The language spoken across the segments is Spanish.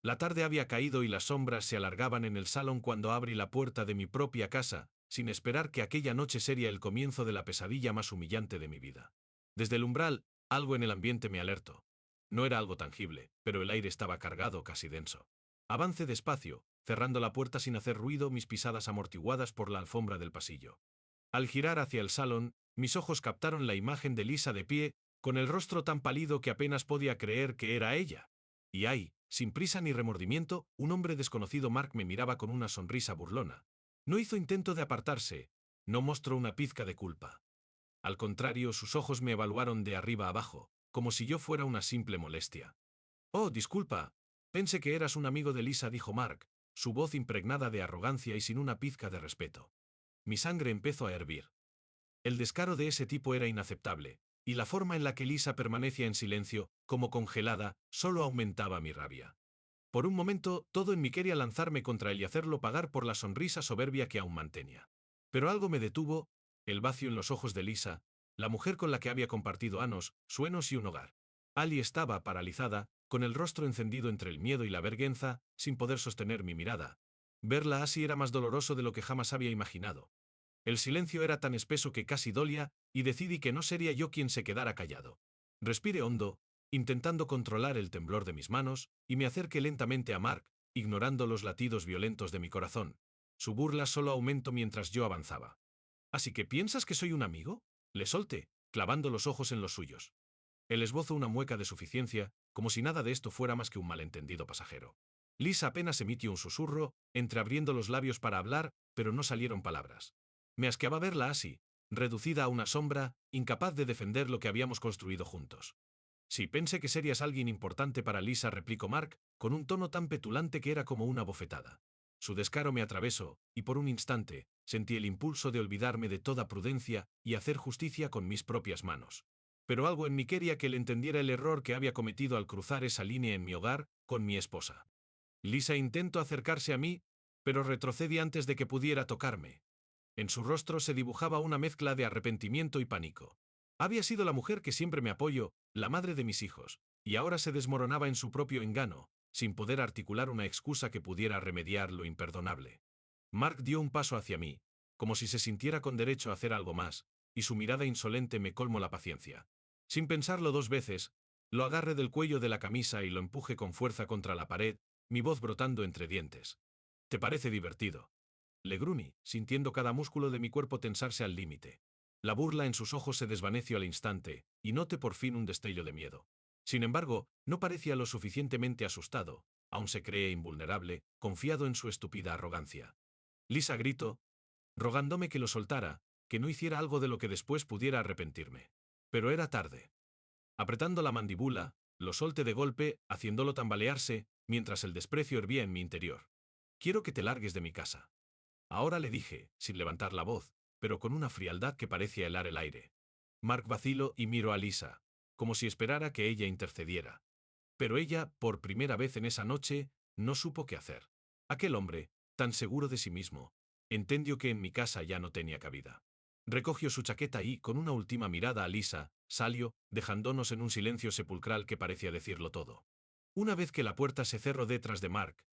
La tarde había caído y las sombras se alargaban en el salón cuando abrí la puerta de mi propia casa, sin esperar que aquella noche sería el comienzo de la pesadilla más humillante de mi vida. Desde el umbral, algo en el ambiente me alertó. No era algo tangible, pero el aire estaba cargado, casi denso. Avancé despacio, cerrando la puerta sin hacer ruido, mis pisadas amortiguadas por la alfombra del pasillo. Al girar hacia el salón, mis ojos captaron la imagen de Lisa de pie, con el rostro tan pálido que apenas podía creer que era ella. Y ahí, sin prisa ni remordimiento, un hombre desconocido. Mark me miraba con una sonrisa burlona. No hizo intento de apartarse, no mostró una pizca de culpa. Al contrario, sus ojos me evaluaron de arriba abajo, como si yo fuera una simple molestia. «Oh, disculpa. Pensé que eras un amigo de Lisa», dijo Mark, su voz impregnada de arrogancia y sin una pizca de respeto. Mi sangre empezó a hervir. El descaro de ese tipo era inaceptable, y la forma en la que Lisa permanecía en silencio, como congelada, solo aumentaba mi rabia. Por un momento, todo en mí quería lanzarme contra él y hacerlo pagar por la sonrisa soberbia que aún mantenía. Pero algo me detuvo, el vacío en los ojos de Lisa, la mujer con la que había compartido años, sueños y un hogar. Ali estaba paralizada, con el rostro encendido entre el miedo y la vergüenza, sin poder sostener mi mirada. Verla así era más doloroso de lo que jamás había imaginado. El silencio era tan espeso que casi dolía, y decidí que no sería yo quien se quedara callado. Respiré hondo, intentando controlar el temblor de mis manos, y me acerqué lentamente a Mark, ignorando los latidos violentos de mi corazón. Su burla solo aumentó mientras yo avanzaba. «¿Así que piensas que soy un amigo?», le solté, clavando los ojos en los suyos. Él esbozó una mueca de suficiencia, como si nada de esto fuera más que un malentendido pasajero. Lisa apenas emitió un susurro, entreabriendo los labios para hablar, pero no salieron palabras. Me asqueaba verla así, reducida a una sombra, incapaz de defender lo que habíamos construido juntos. «Sí, pensé que serías alguien importante para Lisa», replicó Mark, con un tono tan petulante que era como una bofetada. Su descaro me atravesó, y por un instante, sentí el impulso de olvidarme de toda prudencia y hacer justicia con mis propias manos. Pero algo en mí quería que él entendiera el error que había cometido al cruzar esa línea en mi hogar, con mi esposa. Lisa intentó acercarse a mí, pero retrocedí antes de que pudiera tocarme. En su rostro se dibujaba una mezcla de arrepentimiento y pánico. Había sido la mujer que siempre me apoyó, la madre de mis hijos, y ahora se desmoronaba en su propio engano, sin poder articular una excusa que pudiera remediar lo imperdonable. Mark dio un paso hacia mí, como si se sintiera con derecho a hacer algo más, y su mirada insolente me colmó la paciencia. Sin pensarlo dos veces, lo agarré del cuello de la camisa y lo empujé con fuerza contra la pared, mi voz brotando entre dientes. «¿Te parece divertido?», le gruñí, sintiendo cada músculo de mi cuerpo tensarse al límite. La burla en sus ojos se desvaneció al instante, y noté por fin un destello de miedo. Sin embargo, no parecía lo suficientemente asustado, aún se cree invulnerable, confiado en su estúpida arrogancia. Lisa gritó, rogándome que lo soltara, que no hiciera algo de lo que después pudiera arrepentirme. Pero era tarde. Apretando la mandíbula, lo solté de golpe, haciéndolo tambalearse, mientras el desprecio hervía en mi interior. «Quiero que te largues de mi casa». Ahora le dije, sin levantar la voz, pero con una frialdad que parecía helar el aire. Mark vaciló y miró a Lisa, como si esperara que ella intercediera. Pero ella, por primera vez en esa noche, no supo qué hacer. Aquel hombre, tan seguro de sí mismo, entendió que en mi casa ya no tenía cabida. Recogió su chaqueta y, con una última mirada a Lisa, salió, dejándonos en un silencio sepulcral que parecía decirlo todo. Una vez que la puerta se cerró detrás de Mark,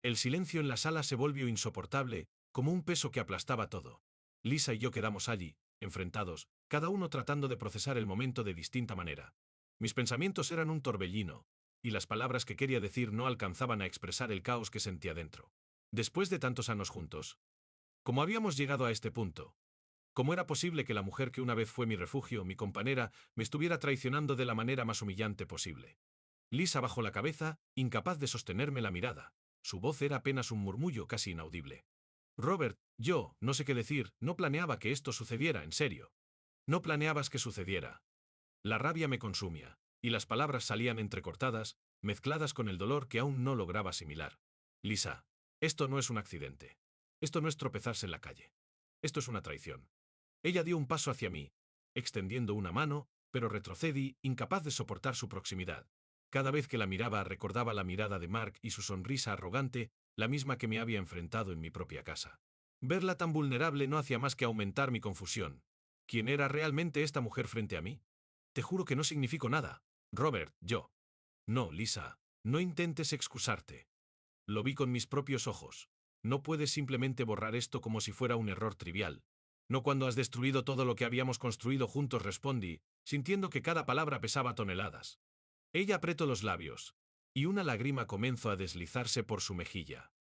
el silencio en la sala se volvió insoportable, como un peso que aplastaba todo. Lisa y yo quedamos allí, enfrentados, cada uno tratando de procesar el momento de distinta manera. Mis pensamientos eran un torbellino, y las palabras que quería decir no alcanzaban a expresar el caos que sentía dentro. Después de tantos años juntos, ¿cómo habíamos llegado a este punto? ¿Cómo era posible que la mujer que una vez fue mi refugio, mi compañera, me estuviera traicionando de la manera más humillante posible? Lisa bajó la cabeza, incapaz de sostenerme la mirada. Su voz era apenas un murmullo casi inaudible. «Robert, yo, no sé qué decir, no planeaba que esto sucediera, en serio. No planeabas que sucediera». La rabia me consumía, y las palabras salían entrecortadas, mezcladas con el dolor que aún no lograba asimilar. «Lisa, esto no es un accidente. Esto no es tropezarse en la calle. Esto es una traición». Ella dio un paso hacia mí, extendiendo una mano, pero retrocedí, incapaz de soportar su proximidad. Cada vez que la miraba recordaba la mirada de Mark y su sonrisa arrogante, la misma que me había enfrentado en mi propia casa. Verla tan vulnerable no hacía más que aumentar mi confusión. ¿Quién era realmente esta mujer frente a mí? «Te juro que no significo nada. Robert, yo». «No, Lisa, no intentes excusarte. Lo vi con mis propios ojos. No puedes simplemente borrar esto como si fuera un error trivial. No cuando has destruido todo lo que habíamos construido juntos, respondí, sintiendo que cada palabra pesaba toneladas. Ella apretó los labios, y una lágrima comenzó a deslizarse por su mejilla.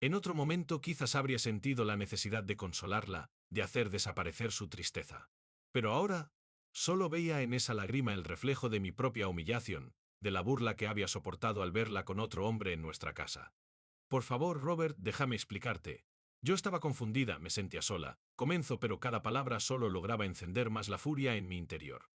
En otro momento quizás habría sentido la necesidad de consolarla, de hacer desaparecer su tristeza. Pero ahora, solo veía en esa lágrima el reflejo de mi propia humillación, de la burla que había soportado al verla con otro hombre en nuestra casa. Por favor, Robert, déjame explicarte. Yo estaba confundida, me sentía sola. Comenzó, pero cada palabra solo lograba encender más la furia en mi interior.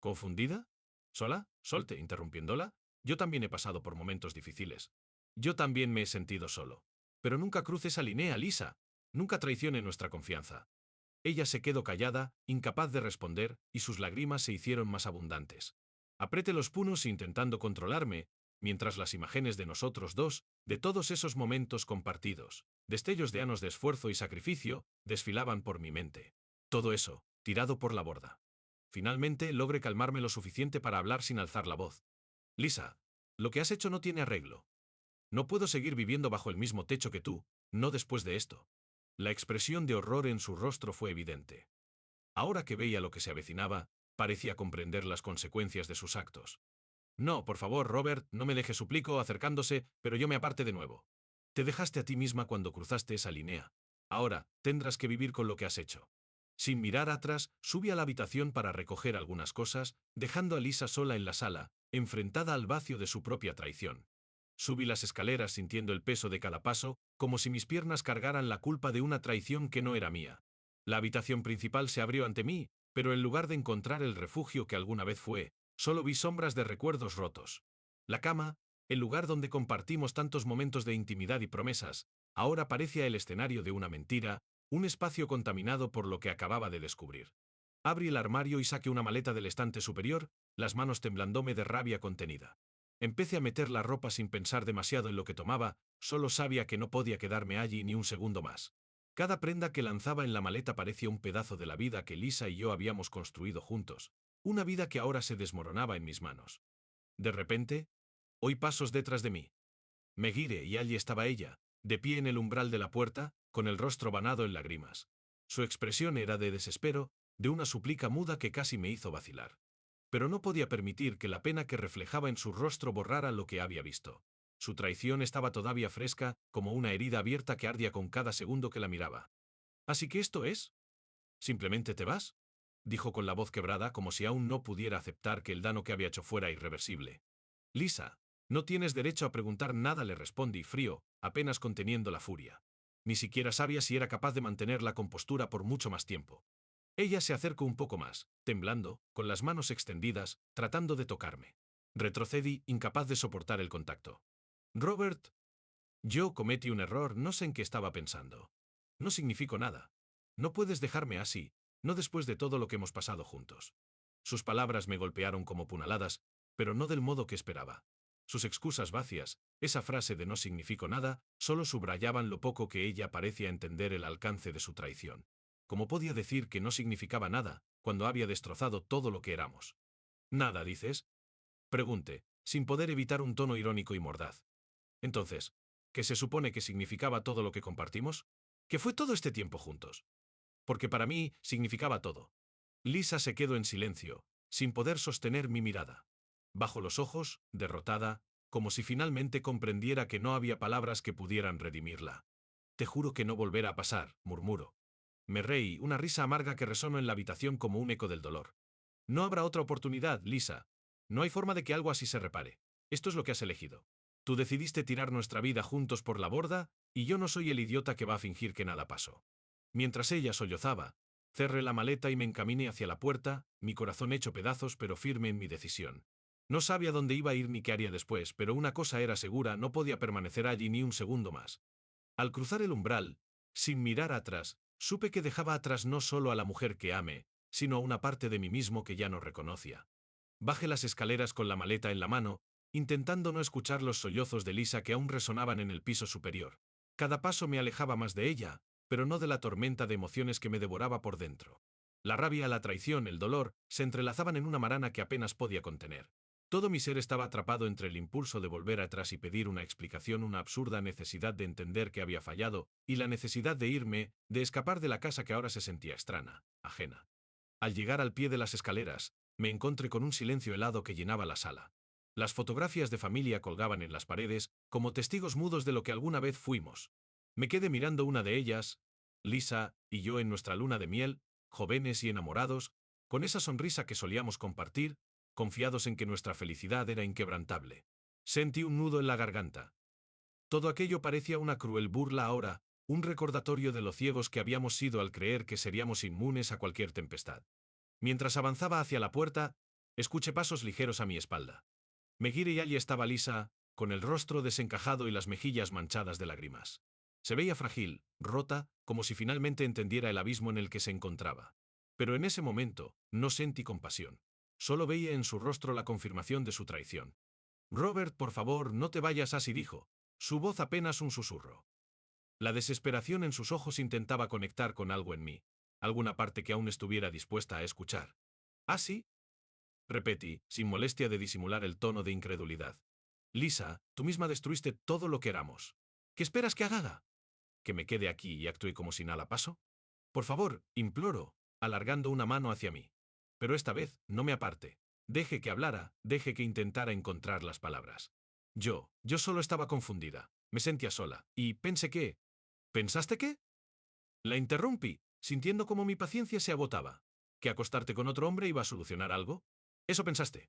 ¿Confundida? ¿Sola? Solte, interrumpiéndola. Yo también he pasado por momentos difíciles. Yo también me he sentido solo. Pero nunca cruce esa línea, Lisa. Nunca traicione nuestra confianza. Ella se quedó callada, incapaz de responder, y sus lágrimas se hicieron más abundantes. Apreté los puños intentando controlarme, mientras las imágenes de nosotros dos, de todos esos momentos compartidos, destellos de años de esfuerzo y sacrificio, desfilaban por mi mente. Todo eso, tirado por la borda. Finalmente logré calmarme lo suficiente para hablar sin alzar la voz. Lisa, lo que has hecho no tiene arreglo. No puedo seguir viviendo bajo el mismo techo que tú, no después de esto. La expresión de horror en su rostro fue evidente. Ahora que veía lo que se avecinaba, parecía comprender las consecuencias de sus actos. No, por favor, Robert, no me dejes, suplicó, acercándose, pero yo me aparte de nuevo. Te dejaste a ti misma cuando cruzaste esa línea. Ahora, tendrás que vivir con lo que has hecho. Sin mirar atrás, subí a la habitación para recoger algunas cosas, dejando a Lisa sola en la sala, enfrentada al vacío de su propia traición. Subí las escaleras sintiendo el peso de cada paso, como si mis piernas cargaran la culpa de una traición que no era mía. La habitación principal se abrió ante mí, pero en lugar de encontrar el refugio que alguna vez fue, solo vi sombras de recuerdos rotos. La cama, el lugar donde compartimos tantos momentos de intimidad y promesas, ahora parecía el escenario de una mentira, un espacio contaminado por lo que acababa de descubrir. Abrí el armario y saqué una maleta del estante superior, las manos temblándome de rabia contenida. Empecé a meter la ropa sin pensar demasiado en lo que tomaba, solo sabía que no podía quedarme allí ni un segundo más. Cada prenda que lanzaba en la maleta parecía un pedazo de la vida que Lisa y yo habíamos construido juntos, una vida que ahora se desmoronaba en mis manos. De repente, oí pasos detrás de mí. Me giré y allí estaba ella, de pie en el umbral de la puerta, con el rostro banado en lágrimas. Su expresión era de desespero, de una súplica muda que casi me hizo vacilar. Pero no podía permitir que la pena que reflejaba en su rostro borrara lo que había visto. Su traición estaba todavía fresca, como una herida abierta que ardía con cada segundo que la miraba. ¿Así que esto es? ¿Simplemente te vas?, dijo con la voz quebrada, como si aún no pudiera aceptar que el daño que había hecho fuera irreversible. Lisa, no tienes derecho a preguntar nada, le respondí frío, apenas conteniendo la furia. Ni siquiera sabía si era capaz de mantener la compostura por mucho más tiempo. Ella se acercó un poco más, temblando, con las manos extendidas, tratando de tocarme. Retrocedí, incapaz de soportar el contacto. Robert, yo cometí un error, no sé en qué estaba pensando. No significó nada. No puedes dejarme así, no después de todo lo que hemos pasado juntos. Sus palabras me golpearon como puñaladas, pero no del modo que esperaba. Sus excusas vacías, esa frase de no significó nada, solo subrayaban lo poco que ella parecía entender el alcance de su traición. ¿Cómo podía decir que no significaba nada, cuando había destrozado todo lo que éramos? ¿Nada, dices? Pregunté, sin poder evitar un tono irónico y mordaz. Entonces, ¿qué se supone que significaba todo lo que compartimos? ¿Qué fue todo este tiempo juntos? Porque para mí significaba todo. Lisa se quedó en silencio, sin poder sostener mi mirada. Bajo los ojos, derrotada, como si finalmente comprendiera que no había palabras que pudieran redimirla. Te juro que no volverá a pasar, murmuró. Me reí, una risa amarga que resonó en la habitación como un eco del dolor. No habrá otra oportunidad, Lisa. No hay forma de que algo así se repare. Esto es lo que has elegido. Tú decidiste tirar nuestra vida juntos por la borda, y yo no soy el idiota que va a fingir que nada pasó. Mientras ella sollozaba, cerré la maleta y me encaminé hacia la puerta, mi corazón hecho pedazos pero firme en mi decisión. No sabía dónde iba a ir ni qué haría después, pero una cosa era segura, no podía permanecer allí ni un segundo más. Al cruzar el umbral, sin mirar atrás, supe que dejaba atrás no solo a la mujer que amé, sino a una parte de mí mismo que ya no reconocía. Bajé las escaleras con la maleta en la mano, intentando no escuchar los sollozos de Lisa que aún resonaban en el piso superior. Cada paso me alejaba más de ella, pero no de la tormenta de emociones que me devoraba por dentro. La rabia, la traición, el dolor, se entrelazaban en una marana que apenas podía contener. Todo mi ser estaba atrapado entre el impulso de volver atrás y pedir una explicación, una absurda necesidad de entender que había fallado, y la necesidad de irme, de escapar de la casa que ahora se sentía extraña, ajena. Al llegar al pie de las escaleras, me encontré con un silencio helado que llenaba la sala. Las fotografías de familia colgaban en las paredes, como testigos mudos de lo que alguna vez fuimos. Me quedé mirando una de ellas, Lisa y yo en nuestra luna de miel, jóvenes y enamorados, con esa sonrisa que solíamos compartir, confiados en que nuestra felicidad era inquebrantable. Sentí un nudo en la garganta. Todo aquello parecía una cruel burla ahora, un recordatorio de lo ciegos que habíamos sido al creer que seríamos inmunes a cualquier tempestad. Mientras avanzaba hacia la puerta, escuché pasos ligeros a mi espalda. Me giré y allí estaba Lisa, con el rostro desencajado y las mejillas manchadas de lágrimas. Se veía frágil, rota, como si finalmente entendiera el abismo en el que se encontraba. Pero en ese momento, no sentí compasión. Solo veía en su rostro la confirmación de su traición. Robert, por favor, no te vayas así, dijo. Su voz apenas un susurro. La desesperación en sus ojos intentaba conectar con algo en mí, alguna parte que aún estuviera dispuesta a escuchar. ¿Ah, sí? Repetí, sin molestia de disimular el tono de incredulidad. Lisa, tú misma destruiste todo lo que éramos. ¿Qué esperas que haga? ¿Que me quede aquí y actúe como si nada pasó? Por favor, imploro, alargando una mano hacia mí. Pero esta vez, no me aparte. Deje que hablara, deje que intentara encontrar las palabras. Yo solo estaba confundida. Me sentía sola, y pensé que... ¿Pensaste qué? La interrumpí, sintiendo como mi paciencia se agotaba. ¿Que acostarte con otro hombre iba a solucionar algo? Eso pensaste.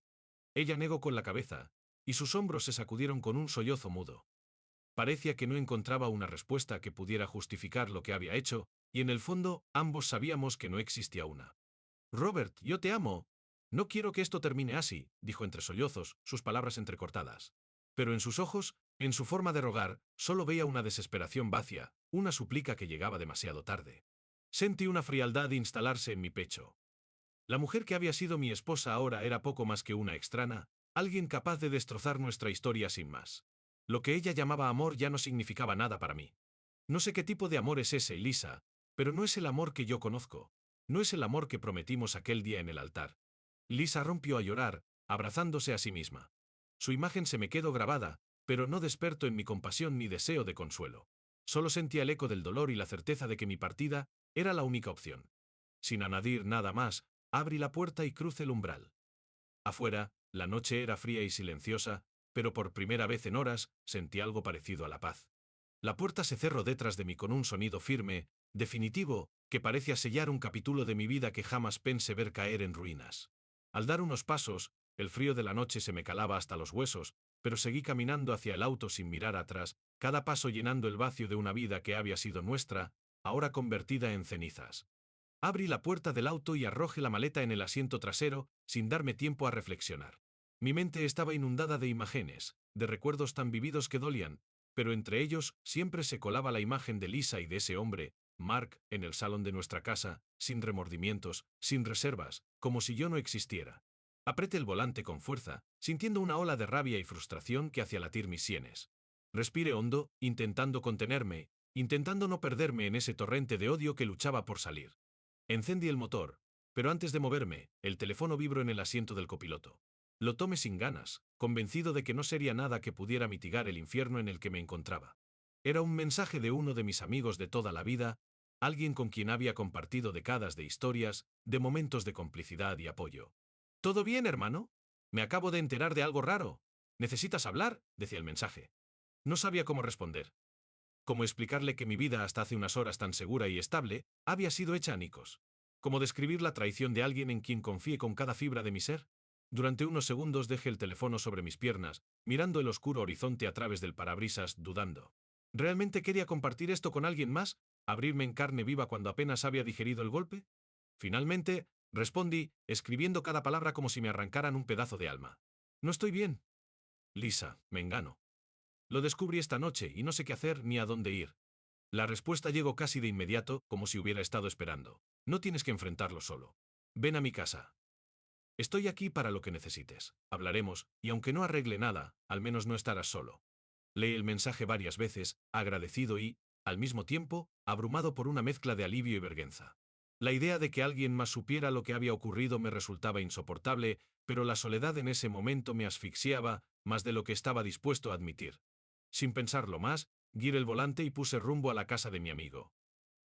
Ella negó con la cabeza, y sus hombros se sacudieron con un sollozo mudo. Parecía que no encontraba una respuesta que pudiera justificar lo que había hecho, y en el fondo, ambos sabíamos que no existía una. Robert, yo te amo. No quiero que esto termine así, dijo entre sollozos, sus palabras entrecortadas. Pero en sus ojos, en su forma de rogar, solo veía una desesperación vacía, una súplica que llegaba demasiado tarde. Sentí una frialdad instalarse en mi pecho. La mujer que había sido mi esposa ahora era poco más que una extraña, alguien capaz de destrozar nuestra historia sin más. Lo que ella llamaba amor ya no significaba nada para mí. No sé qué tipo de amor es ese, Lisa, pero no es el amor que yo conozco. No es el amor que prometimos aquel día en el altar. Lisa rompió a llorar, abrazándose a sí misma. Su imagen se me quedó grabada, pero no despertó en mi compasión ni deseo de consuelo. Solo sentía el eco del dolor y la certeza de que mi partida era la única opción. Sin añadir nada más, abrí la puerta y crucé el umbral. Afuera, la noche era fría y silenciosa, pero por primera vez en horas sentí algo parecido a la paz. La puerta se cerró detrás de mí con un sonido firme, definitivo, que parecía sellar un capítulo de mi vida que jamás pensé ver caer en ruinas. Al dar unos pasos, el frío de la noche se me calaba hasta los huesos, pero seguí caminando hacia el auto sin mirar atrás, cada paso llenando el vacío de una vida que había sido nuestra, ahora convertida en cenizas. Abrí la puerta del auto y arrojé la maleta en el asiento trasero, sin darme tiempo a reflexionar. Mi mente estaba inundada de imágenes, de recuerdos tan vividos que dolían, pero entre ellos siempre se colaba la imagen de Lisa y de ese hombre, Mark, en el salón de nuestra casa, sin remordimientos, sin reservas, como si yo no existiera. Apreté el volante con fuerza, sintiendo una ola de rabia y frustración que hacía latir mis sienes. Respiré hondo, intentando contenerme, intentando no perderme en ese torrente de odio que luchaba por salir. Encendí el motor, pero antes de moverme, el teléfono vibró en el asiento del copiloto. Lo tomé sin ganas, convencido de que no sería nada que pudiera mitigar el infierno en el que me encontraba. Era un mensaje de uno de mis amigos de toda la vida, alguien con quien había compartido décadas de historias, de momentos de complicidad y apoyo. ¿Todo bien, hermano? Me acabo de enterar de algo raro. ¿Necesitas hablar?, decía el mensaje. No sabía cómo responder. Cómo explicarle que mi vida hasta hace unas horas tan segura y estable había sido hecha anicos. Cómo describir la traición de alguien en quien confié con cada fibra de mi ser. Durante unos segundos dejé el teléfono sobre mis piernas, mirando el oscuro horizonte a través del parabrisas, dudando. ¿Realmente quería compartir esto con alguien más? ¿Abrirme en carne viva cuando apenas había digerido el golpe? Finalmente, respondí, escribiendo cada palabra como si me arrancaran un pedazo de alma. No estoy bien. Lisa, me engano. Lo descubrí esta noche y no sé qué hacer ni a dónde ir. La respuesta llegó casi de inmediato, como si hubiera estado esperando. No tienes que enfrentarlo solo. Ven a mi casa. Estoy aquí para lo que necesites. Hablaremos, y aunque no arregle nada, al menos no estarás solo. Leí el mensaje varias veces, agradecido y, al mismo tiempo, abrumado por una mezcla de alivio y vergüenza. La idea de que alguien más supiera lo que había ocurrido me resultaba insoportable, pero la soledad en ese momento me asfixiaba más de lo que estaba dispuesto a admitir. Sin pensarlo más, giré el volante y puse rumbo a la casa de mi amigo.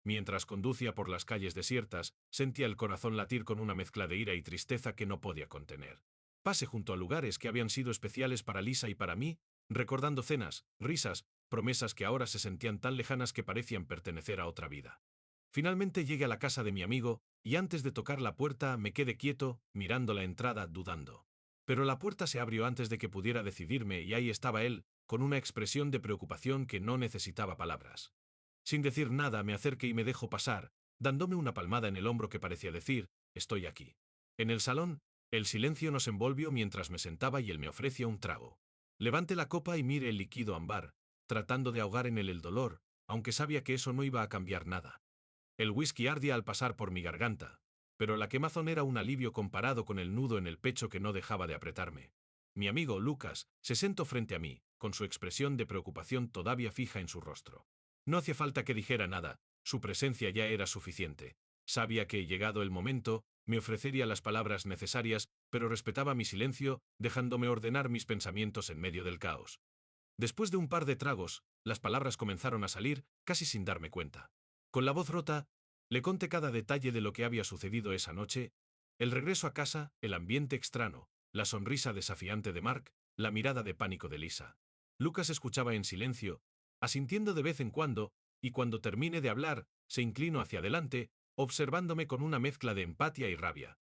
Mientras conducía por las calles desiertas, sentía el corazón latir con una mezcla de ira y tristeza que no podía contener. Pasé junto a lugares que habían sido especiales para Lisa y para mí, recordando cenas, risas, promesas que ahora se sentían tan lejanas que parecían pertenecer a otra vida. Finalmente llegué a la casa de mi amigo, y antes de tocar la puerta me quedé quieto, mirando la entrada, dudando. Pero la puerta se abrió antes de que pudiera decidirme y ahí estaba él, con una expresión de preocupación que no necesitaba palabras. Sin decir nada me acerqué y me dejó pasar, dándome una palmada en el hombro que parecía decir, estoy aquí. En el salón, el silencio nos envolvió mientras me sentaba y él me ofrecía un trago. Levanté la copa y miré el líquido ámbar, tratando de ahogar en él el dolor, aunque sabía que eso no iba a cambiar nada. El whisky ardía al pasar por mi garganta, pero la quemazón era un alivio comparado con el nudo en el pecho que no dejaba de apretarme. Mi amigo Lucas se sentó frente a mí, con su expresión de preocupación todavía fija en su rostro. No hacía falta que dijera nada, su presencia ya era suficiente. Sabía que, llegado el momento, me ofrecería las palabras necesarias, pero respetaba mi silencio, dejándome ordenar mis pensamientos en medio del caos. Después de un par de tragos, las palabras comenzaron a salir, casi sin darme cuenta. Con la voz rota, le conté cada detalle de lo que había sucedido esa noche, el regreso a casa, el ambiente extraño, la sonrisa desafiante de Mark, la mirada de pánico de Lisa. Lucas escuchaba en silencio, asintiendo de vez en cuando, y cuando terminé de hablar, se inclinó hacia adelante, observándome con una mezcla de empatía y rabia.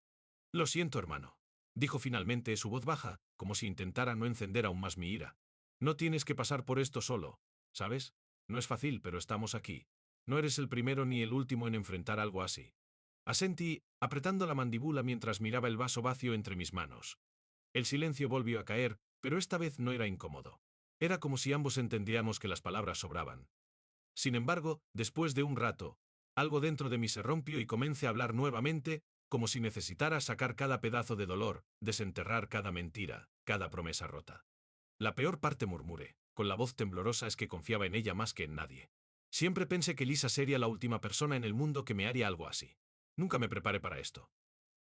Lo siento, hermano, dijo finalmente, su voz baja, como si intentara no encender aún más mi ira. No tienes que pasar por esto solo, ¿sabes? No es fácil, pero estamos aquí. No eres el primero ni el último en enfrentar algo así. Asentí, apretando la mandíbula mientras miraba el vaso vacío entre mis manos. El silencio volvió a caer, pero esta vez no era incómodo. Era como si ambos entendíamos que las palabras sobraban. Sin embargo, después de un rato, algo dentro de mí se rompió y comencé a hablar nuevamente, como si necesitara sacar cada pedazo de dolor, desenterrar cada mentira, cada promesa rota. La peor parte, murmuré, con la voz temblorosa, es que confiaba en ella más que en nadie. Siempre pensé que Lisa sería la última persona en el mundo que me haría algo así. Nunca me preparé para esto.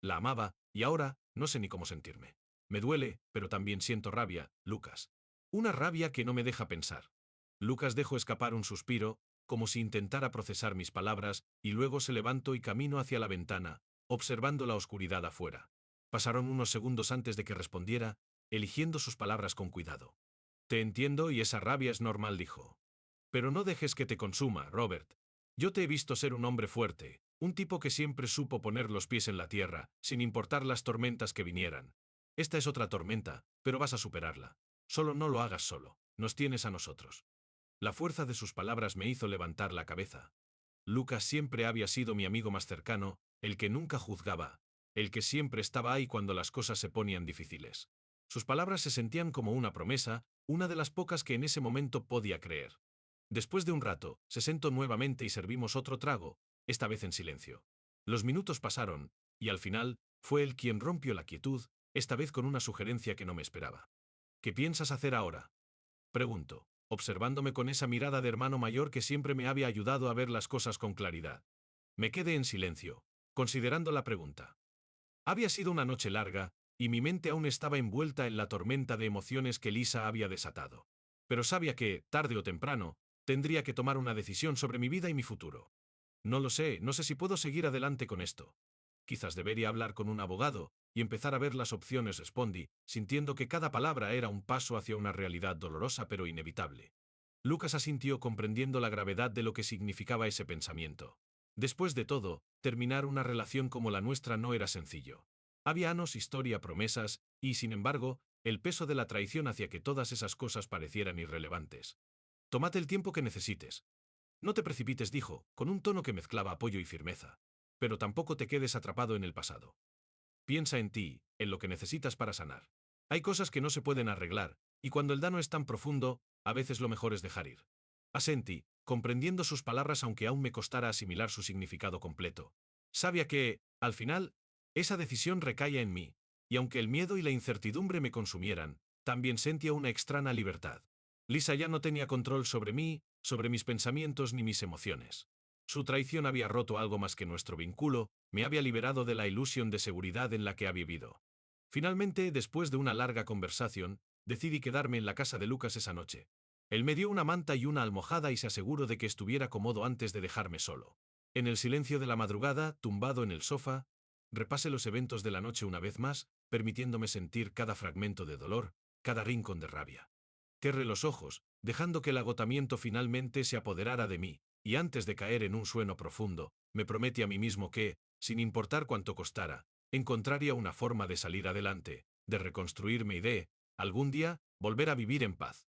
La amaba, y ahora, no sé ni cómo sentirme. Me duele, pero también siento rabia, Lucas. Una rabia que no me deja pensar. Lucas dejó escapar un suspiro, como si intentara procesar mis palabras, y luego se levantó y caminó hacia la ventana, observando la oscuridad afuera. Pasaron unos segundos antes de que respondiera, eligiendo sus palabras con cuidado. Te entiendo y esa rabia es normal, dijo. Pero no dejes que te consuma, Robert. Yo te he visto ser un hombre fuerte, un tipo que siempre supo poner los pies en la tierra, sin importar las tormentas que vinieran. Esta es otra tormenta, pero vas a superarla. Solo no lo hagas solo, nos tienes a nosotros. La fuerza de sus palabras me hizo levantar la cabeza. Lucas siempre había sido mi amigo más cercano, el que nunca juzgaba, el que siempre estaba ahí cuando las cosas se ponían difíciles. Sus palabras se sentían como una promesa, una de las pocas que en ese momento podía creer. Después de un rato, se sentó nuevamente y servimos otro trago, esta vez en silencio. Los minutos pasaron, y al final, fue él quien rompió la quietud, esta vez con una sugerencia que no me esperaba. ¿Qué piensas hacer ahora? Preguntó, observándome con esa mirada de hermano mayor que siempre me había ayudado a ver las cosas con claridad. Me quedé en silencio, considerando la pregunta. Había sido una noche larga, y mi mente aún estaba envuelta en la tormenta de emociones que Lisa había desatado. Pero sabía que, tarde o temprano, tendría que tomar una decisión sobre mi vida y mi futuro. No lo sé, no sé si puedo seguir adelante con esto. Quizás debería hablar con un abogado y empezar a ver las opciones, respondí, sintiendo que cada palabra era un paso hacia una realidad dolorosa pero inevitable. Lucas asintió, comprendiendo la gravedad de lo que significaba ese pensamiento. Después de todo, terminar una relación como la nuestra no era sencillo. Había años, historia, promesas, y, sin embargo, el peso de la traición hacía que todas esas cosas parecieran irrelevantes. Tómate el tiempo que necesites. No te precipites, dijo, con un tono que mezclaba apoyo y firmeza. Pero tampoco te quedes atrapado en el pasado. Piensa en ti, en lo que necesitas para sanar. Hay cosas que no se pueden arreglar, y cuando el daño es tan profundo, a veces lo mejor es dejar ir. Asentí, comprendiendo sus palabras aunque aún me costara asimilar su significado completo. Sabía que, al final, esa decisión recaía en mí, y aunque el miedo y la incertidumbre me consumieran, también sentía una extraña libertad. Lisa ya no tenía control sobre mí, sobre mis pensamientos ni mis emociones. Su traición había roto algo más que nuestro vínculo, me había liberado de la ilusión de seguridad en la que había vivido. Finalmente, después de una larga conversación, decidí quedarme en la casa de Lucas esa noche. Él me dio una manta y una almohada y se aseguró de que estuviera cómodo antes de dejarme solo. En el silencio de la madrugada, tumbado en el sofá, repasé los eventos de la noche una vez más, permitiéndome sentir cada fragmento de dolor, cada rincón de rabia. Cerré los ojos, dejando que el agotamiento finalmente se apoderara de mí, y antes de caer en un sueño profundo, me prometí a mí mismo que, sin importar cuánto costara, encontraría una forma de salir adelante, de reconstruirme y de, algún día, volver a vivir en paz.